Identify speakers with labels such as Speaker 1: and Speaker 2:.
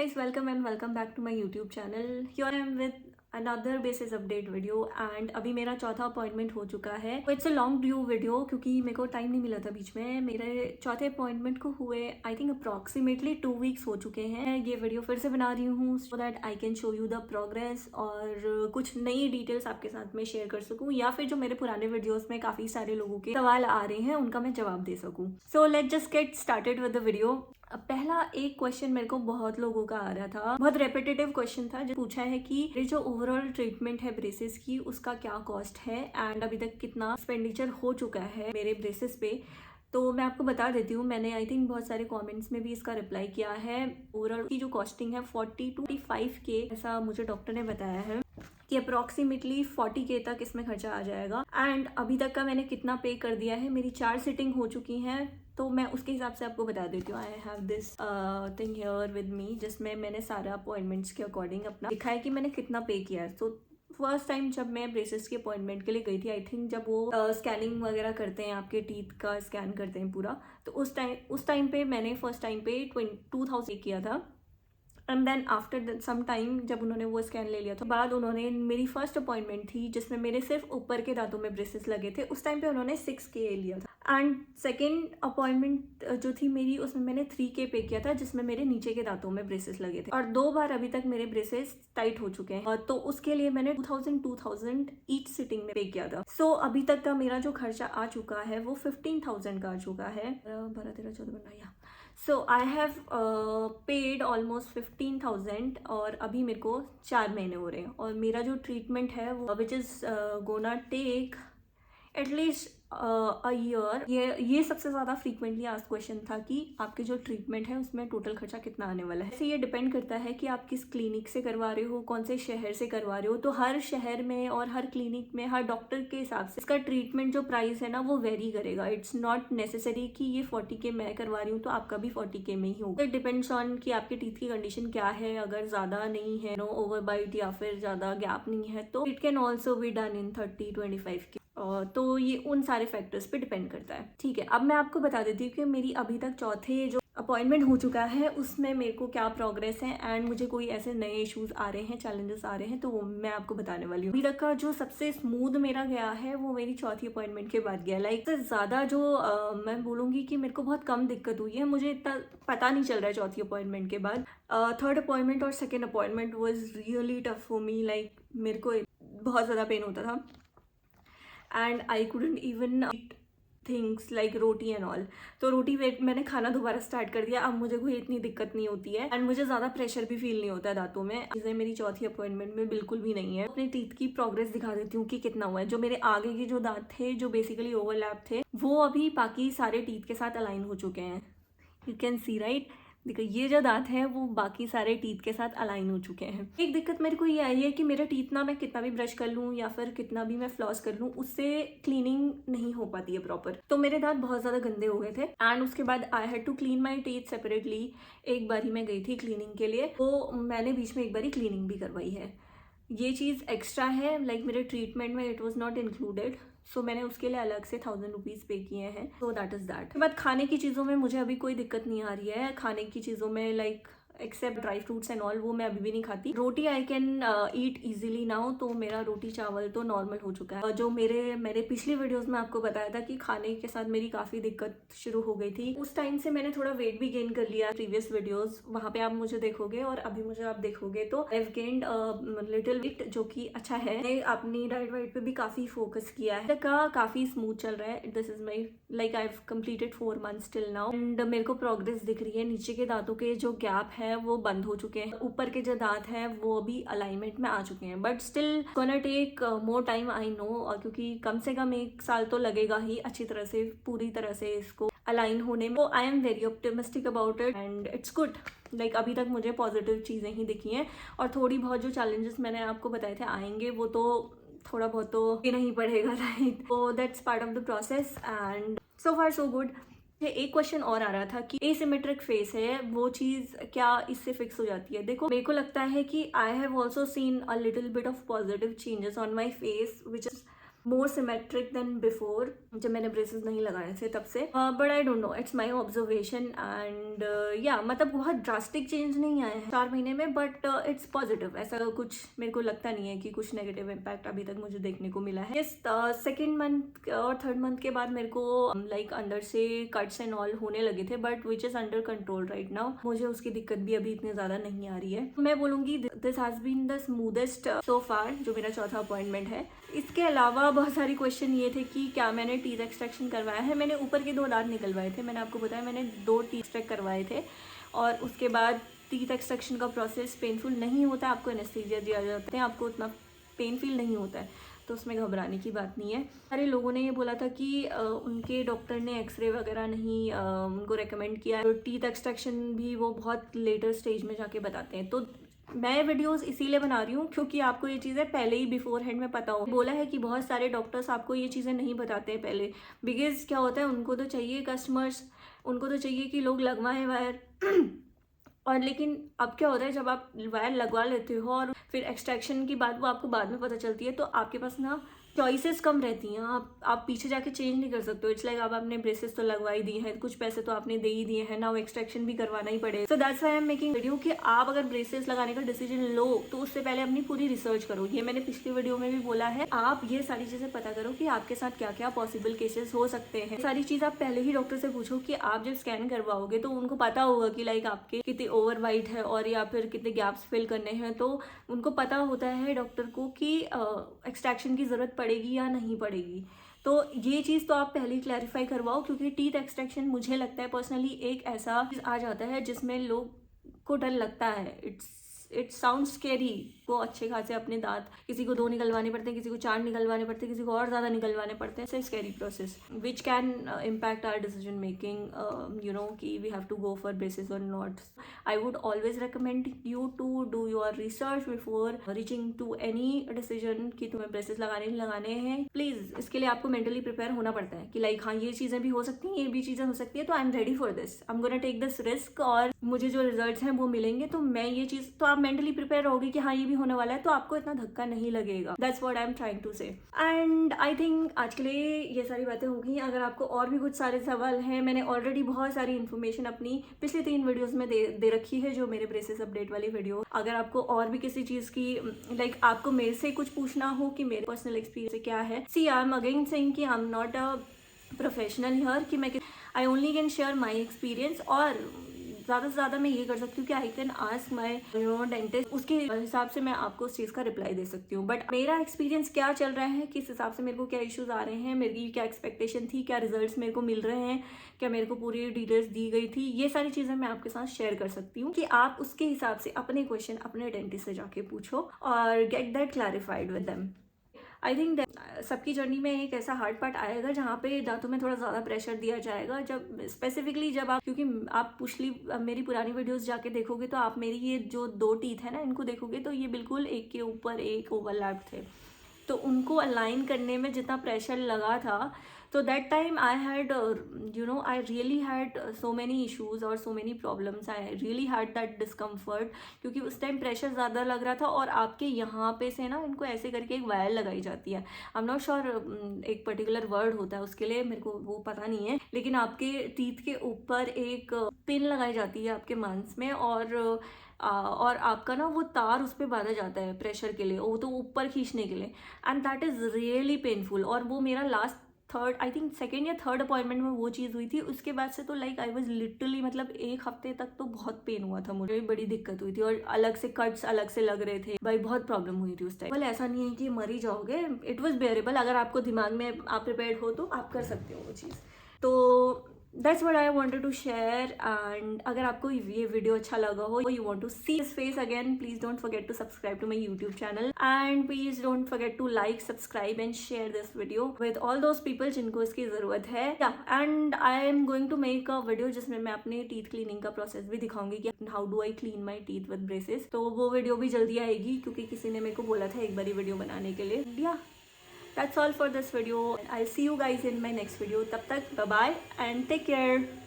Speaker 1: guys, welcome and welcome back to my YouTube channel. Here I am with another basis update video and अभी मेरा चौथा appointment हो चुका है. It's a long due video क्योंकि मेरे को टाइम नहीं मिला था बीच में. मेरे चौथे अपॉइंटमेंट को हुए आई थिंक अप्रॉक्सीमेटली 2 वीक्स हो चुके हैं. ये वीडियो फिर से बना रही हूँ so that I can show you the progress और कुछ नई डिटेल्स आपके साथ में शेयर कर सकूँ या फिर जो मेरे पुराने वीडियोस में काफ़ी सारे लोगों के सवाल आ रहे हैं उनका मैं जवाब दे सकूँ. So let's just get started with the video. पहला एक क्वेश्चन मेरे को बहुत लोगों का आ रहा था, बहुत रेपिटेटिव क्वेश्चन था जो पूछा है कि ये जो ओवरऑल ट्रीटमेंट है ब्रेसेस की उसका क्या कॉस्ट है एंड अभी तक कितना एक्सपेंडिचर हो चुका है मेरे ब्रेसेस पे. तो मैं आपको बता देती हूँ, मैंने आई थिंक बहुत सारे कमेंट्स में भी इसका रिप्लाई किया है. ओवरऑल की जो कॉस्टिंग है 40 to 45K ऐसा मुझे डॉक्टर ने बताया है कि अप्रॉक्सीमेटली 40K तक इसमें खर्चा आ जाएगा. एंड अभी तक का मैंने कितना पे कर दिया है, मेरी 4 सिटिंग हो चुकी हैं तो मैं उसके हिसाब से आपको बता देती हूँ. I have this thing here with me जिसमें मैंने सारा अपॉइंटमेंट्स के अकॉर्डिंग अपना लिखा है कि मैंने कितना पे किया है. तो फर्स्ट टाइम जब मैं ब्रेसेस के अपॉइंटमेंट के लिए गई थी, आई थिंक जब वो स्कैनिंग वगैरह करते हैं, आपके टीथ का स्कैन करते हैं पूरा, तो उस टाइम पे मैंने फर्स्ट टाइम पे 2000 किया था. And then after some time जब उन्होंने वो स्कैन ले लिया तो बाद उन्होंने मेरी फर्स्ट अपॉइंटमेंट थी जिसमें मेरे सिर्फ ऊपर के दांतों में ब्रेसेस लगे थे, उस टाइम पे उन्होंने 6K लिया था. एंड सेकेंड अपॉइंटमेंट जो थी मेरी उसमें मैंने 3K पे किया था जिसमें मेरे नीचे के दांतों में ब्रेसेस लगे थे. और 2 बार अभी तक मेरे ब्रेसेस टाइट हो चुके हैं तो उसके लिए मैंने 2000 ईच सिटिंग में पे किया था. सो अभी तक का मेरा जो खर्चा आ चुका है वो 15,000 का आ चुका है. 12, 13, 14, 15. सो आई हैव पेड ऑलमोस्ट 15,000 और अभी मेरे को 4 महीने हो रहे हैं और मेरा जो ट्रीटमेंट है वो which is gonna take at least a year. ये सबसे ज़्यादा फ्रीक्वेंटली आस्क्ड क्वेश्चन था कि आपके जो ट्रीटमेंट है उसमें टोटल खर्चा कितना आने वाला है. ऐसे ये डिपेंड करता है कि आप किस क्लिनिक से करवा रहे हो, कौन से शहर से करवा रहे हो. तो हर शहर में और हर क्लिनिक में हर डॉक्टर के हिसाब से इसका ट्रीटमेंट जो प्राइस है ना वो वेरी करेगा. इट्स नॉट नेसेसरी कि ये 40K मैं करवा रही हूँ तो आपका भी 40K में ही होगा. इट डिपेंड्स ऑन कि आपके टीथ की कंडीशन क्या है. अगर ज़्यादा नहीं है, नो ओवर बाइट या फिर ज़्यादा गैप नहीं है तो it can also be done in 30-25K. तो ये उन सारे फैक्टर्स पे डिपेंड करता है. ठीक है, अब मैं आपको बता देती हूँ कि मेरी अभी तक चौथे जो अपॉइंटमेंट हो चुका है उसमें मेरे को क्या प्रोग्रेस है एंड मुझे कोई ऐसे नए इश्यूज आ रहे हैं, चैलेंजेस आ रहे हैं तो वो मैं आपको बताने वाली हूँ. अभी तक का जो सबसे स्मूथ मेरा गया है वो मेरी चौथी अपॉइंटमेंट के बाद गया. लाइक ज़्यादा जो मैं बोलूँगी कि मेरे को बहुत कम दिक्कत हुई है. मुझे इतना पता नहीं चल रहा है चौथी अपॉइंटमेंट के बाद. थर्ड अपॉइंटमेंट और second appointment was really tough for me. Like मेरे को बहुत ज़्यादा पेन होता था and I couldn't even eat things like roti and all. तो रोटी मैंने खाना दोबारा स्टार्ट कर दिया. अब मुझे कोई इतनी दिक्कत नहीं होती है एंड मुझे ज़्यादा प्रेशर भी फील नहीं होता है दांतों में. चीज़ें मेरी चौथी अपॉइंटमेंट में बिल्कुल भी नहीं है. अपने टीथ की प्रोग्रेस दिखा देती हूँ कि कितना हुआ है. जो मेरे आगे के जो दांत थे जो बेसिकली ओवरलैप थे वो अभी बाकी सारे टीथ के साथ अलाइन हो चुके हैं. You can see right. देखो ये जो दांत है वो बाकी सारे टीथ के साथ अलाइन हो चुके हैं. एक दिक्कत मेरे को ये आई है कि मेरा टीथ ना मैं कितना भी ब्रश कर लूँ या फिर कितना भी मैं फ्लॉस कर लूँ उससे क्लीनिंग नहीं हो पाती है प्रॉपर. तो मेरे दांत बहुत ज़्यादा गंदे हो गए थे एंड उसके बाद I had to clean my teeth separately. एक बारी मैं गई थी क्लीनिंग के लिए तो मैंने बीच में एक बारी क्लीनिंग भी करवाई है. ये चीज़ एक्स्ट्रा है. लाइक मेरे ट्रीटमेंट में इट वॉज नॉट इंक्लूडेड सो मैंने उसके लिए अलग से 1000 रुपीज़ पे किए हैं. So that is that. But खाने की चीज़ों में मुझे अभी कोई दिक्कत नहीं आ रही है. खाने की चीज़ों में like except dry fruits and all वो मैं अभी भी नहीं खाती. Roti I can eat easily now. तो मेरा रोटी चावल तो नॉर्मल हो चुका है. जो मेरे पिछली वीडियोस में आपको बताया था कि खाने के साथ मेरी काफ़ी दिक्कत शुरू हो गई थी, उस टाइम से मैंने थोड़ा वेट भी गेन कर लिया. प्रीवियस वीडियोस वहाँ पे आप मुझे देखोगे और अभी मुझे आप देखोगे तो I have gained little weight जो कि अच्छा है. मैंने अपनी डाइट वाइट पे भी काफ़ी फोकस किया है. का काफ़ी स्मूथ चल रहा है. This is my like I have completed 4 months till now and मेरे को प्रोग्रेस दिख रही है. नीचे के दांतों के जो गैप है वो बंद हो चुके हैं. ऊपर के जो दांत हैं वो भी अलाइनमेंट में आ चुके हैं. But still gonna take more time I know क्योंकि कम से कम 1 साल तो लगेगा ही अच्छी तरह से पूरी तरह से इसको अलाइन होने में. तो I am very optimistic about it and it's good. Like अभी तक मुझे पॉजिटिव चीज़ें ही दिखी हैं और थोड़ी बहुत जो चैलेंजेस मैंने आपको बताए थे आएंगे वो तो थोड़ा बहुत तो नहीं पड़ेगा राइट. तो that's part of the process and so far so good. एक क्वेश्चन और आ रहा था कि एसिमेट्रिक फेस है वो चीज़ क्या इससे फिक्स हो जाती है. देखो मेरे को लगता है कि I have also seen a little bit of positive changes on my face which is more symmetric than before, जब मैंने ब्रेसेस नहीं लगाए थे तब से। But I don't know, it's my observation and या मतलब बहुत ड्रास्टिक चेंज नहीं आए हैं 4 महीने में, बट इट्स पॉजिटिव। ऐसा कुछ मेरे को लगता नहीं है कि कुछ नेगेटिव इम्पैक्ट अभी तक मुझे देखने को मिला है। इस सेकेंड मंथ और थर्ड मंथ के बाद मेरे को लाइक अंदर से कट्स एंड ऑल होने लगे थे, but which is under control right now. मुझे उसकी दिक्कत भी अभी इतनी ज्यादा नहीं आ रही है। मैं बोलूंगी this has been the smoothest so far, जो मेरा चौथा अपॉइंटमेंट है। इसके अलावा बहुत सारी क्वेश्चन ये थे कि क्या मैंने टीथ एक्सट्रैक्शन करवाया है। मैंने ऊपर के 2 दांत निकलवाए थे, मैंने आपको बताया मैंने 2 टीथ एक्सट्रैक्ट करवाए थे। और उसके बाद टीथ एक्सट्रैक्शन का प्रोसेस पेनफुल नहीं होता, आपको एनेस्थीसिया दिया जाता है, आपको उतना पेन फील नहीं होता है, तो उसमें घबराने की बात नहीं है। सारे लोगों ने ये बोला था कि उनके डॉक्टर ने एक्सरे वगैरह नहीं उनको रेकमेंड किया है, टीथ एक्सट्रैक्शन भी वो बहुत लेटर स्टेज में जाके बताते हैं। तो मैं वीडियोस इसीलिए बना रही हूँ क्योंकि आपको ये चीज़ें पहले ही बिफोर हैंड में पता हो। बोला है कि बहुत सारे डॉक्टर्स आपको ये चीज़ें नहीं बताते हैं पहले, बिकॉज क्या होता है, उनको तो चाहिए कस्टमर्स, उनको तो चाहिए कि लोग लगवाएं वायर और लेकिन अब क्या होता है, जब आप वायर लगवा लेते हो और फिर एक्सट्रैक्शन की बात वो आपको बाद में पता चलती है, तो आपके पास ना चॉइसेस कम रहती हैं। आप पीछे जाके चेंज नहीं कर सकते हो। इट्स लाइक अब आपने ब्रेसेस तो लगवा ही दी है, कुछ पैसे तो आपने दे ही दिए हैं ना, वो एक्सट्रैक्शन भी करवाना ही पड़ेगा। So that's why I am making video कि आप अगर ब्रेसेस लगाने का डिसीजन लो तो उससे पहले अपनी पूरी रिसर्च करो। ये मैंने पिछली वीडियो में भी बोला है, आप ये सारी चीजें पता करो कि आपके साथ क्या क्या पॉसिबल केसेस हो सकते हैं। सारी चीज आप पहले ही डॉक्टर से पूछो कि आप जब स्कैन करवाओगे तो उनको पता होगा कि लाइक आपके कितने ओवर वाइट है और या फिर कितने गैप्स फिल करने हैं, तो उनको पता होता है डॉक्टर को कि एक्सट्रैक्शन की जरूरत पड़ेगी या नहीं पड़ेगी। तो ये चीज़ तो आप पहले ही क्लैरिफाई करवाओ, क्योंकि टीथ एक्सट्रैक्शन मुझे लगता है पर्सनली एक ऐसा चीज आ जाता है जिसमें लोग को डर लगता है। It sound scary. वो अच्छे खासे अपने दांत, किसी को 2 निकलवाने पड़ते हैं, किसी को 4 निकलवाने पड़ते हैं, किसी को और ज़्यादा निकलवाने पड़ते हैं। It's scary process which can impact our decision making, you know कि we have to go for braces और not. I would always recommend you to do your research before reaching to any decision कि तुम्हें braces लगाने नहीं लगाने हैं। Please इसके लिए आपको मेंटली प्रिपेयर होना पड़ता है कि लाइक हाँ ये चीज़ें भी हो सकती हैं, ये भी चीज़ें हो सकती है, तो I am ready for this, I am gonna take this risk और मुझे जो रिजल्ट हैं वो मिलेंगे। तो मैं ये चीज़ तो आप मेंटली प्रिपेयर रहोगे कि हाँ ये भी होने वाला है, तो आपको इतना धक्का नहीं लगेगा। That's what I am trying to say. And I think आज के लिए ये सारी बातें होगी। अगर आपको और भी कुछ सारे सवाल हैं, मैंने ऑलरेडी बहुत सारी इन्फॉर्मेशन अपनी पिछले 3 वीडियोस में दे रखी है, जो मेरे ब्रेसेस अपडेट वाली वीडियो। अगर आपको और भी किसी चीज़ की लाइक आपको मेरे से कुछ पूछना हो कि मेरे पर्सनल एक्सपीरियंस क्या है, सी आई एम अगेन सेइंग कि I am not a professional here, कि मैं I only can share my experience. और ज़्यादा से ज़्यादा मैं ये कर सकती हूँ कि I can ask my dentist, उसके हिसाब से मैं आपको उस चीज़ का रिप्लाई दे सकती हूँ। बट मेरा एक्सपीरियंस क्या चल रहा है, किस हिसाब से मेरे को क्या इश्यूज आ रहे हैं, मेरी क्या एक्सपेक्टेशन थी, क्या रिजल्ट्स मेरे को मिल रहे हैं, क्या मेरे को पूरी डिटेल्स दी गई थी, ये सारी चीज़ें मैं आपके साथ शेयर कर सकती हूँ कि आप उसके हिसाब से अपने क्वेश्चन अपने डेंटिस्ट से जाके पूछो और get that clarified with them. I think सबकी जर्नी में एक ऐसा हार्ड पार्ट आएगा जहाँ पे दांतों में थोड़ा ज़्यादा प्रेशर दिया जाएगा, जब स्पेसिफिकली जब आप, क्योंकि आप मेरी पुरानी वीडियोस जाके देखोगे तो आप मेरी ये जो 2 टीथ है ना, इनको देखोगे तो ये बिल्कुल एक के ऊपर एक ओवरलैप थे। तो उनको अलाइन करने में जितना प्रेशर लगा था, तो that time I had I really had so many issues और so many problems, I really had that discomfort, क्योंकि उस टाइम प्रेशर ज़्यादा लग रहा था। और आपके यहाँ पे से ना इनको ऐसे करके एक वायर लगाई जाती है, आई एम नॉट श्योर एक पर्टिकुलर वर्ड होता है उसके लिए, मेरे को वो पता नहीं है, लेकिन आपके टीथ के ऊपर एक पिन लगाई जाती है आपके मांस में, और आपका ना वो तार उस पर बांधा जाता है प्रेशर के लिए, वो तो ऊपर खींचने के लिए, and that is really painful. और वो मेरा लास्ट आई थिंक सेकेंड या थर्ड अपॉइंटमेंट में वो चीज़ हुई थी। उसके बाद से तो लाइक आई वाज लिटरली मतलब 1 हफ्ते तक तो बहुत पेन हुआ था, मुझे बड़ी दिक्कत हुई थी, और अलग से कट्स अलग से लग रहे थे भाई, बहुत प्रॉब्लम हुई थी उस टाइम। ऐसा नहीं है कि मर ही जाओगे, इट वॉज बेरेबल। अगर आपको दिमाग में आप प्रिपेयर्ड हो तो आप कर सकते हो वो चीज़। तो that's what I wanted to share. And अगर आपको ये वीडियो अच्छा लगा हो, you want to see this face again, please don't forget to subscribe to my YouTube channel, and please don't forget to like, subscribe and share this video with all those people जिनको इसकी जरूरत है। And I am going to make a video जिसमें मैं अपने teeth cleaning का process भी दिखाऊंगी कि how do I clean my teeth with braces. तो वो वीडियो भी जल्दी आएगी, क्योंकि किसी ने मेरे को बोला था एक बारी वीडियो बनाने के लिए। That's all for this video. I'll see you guys in my next video. Tab tak, bye bye and take care.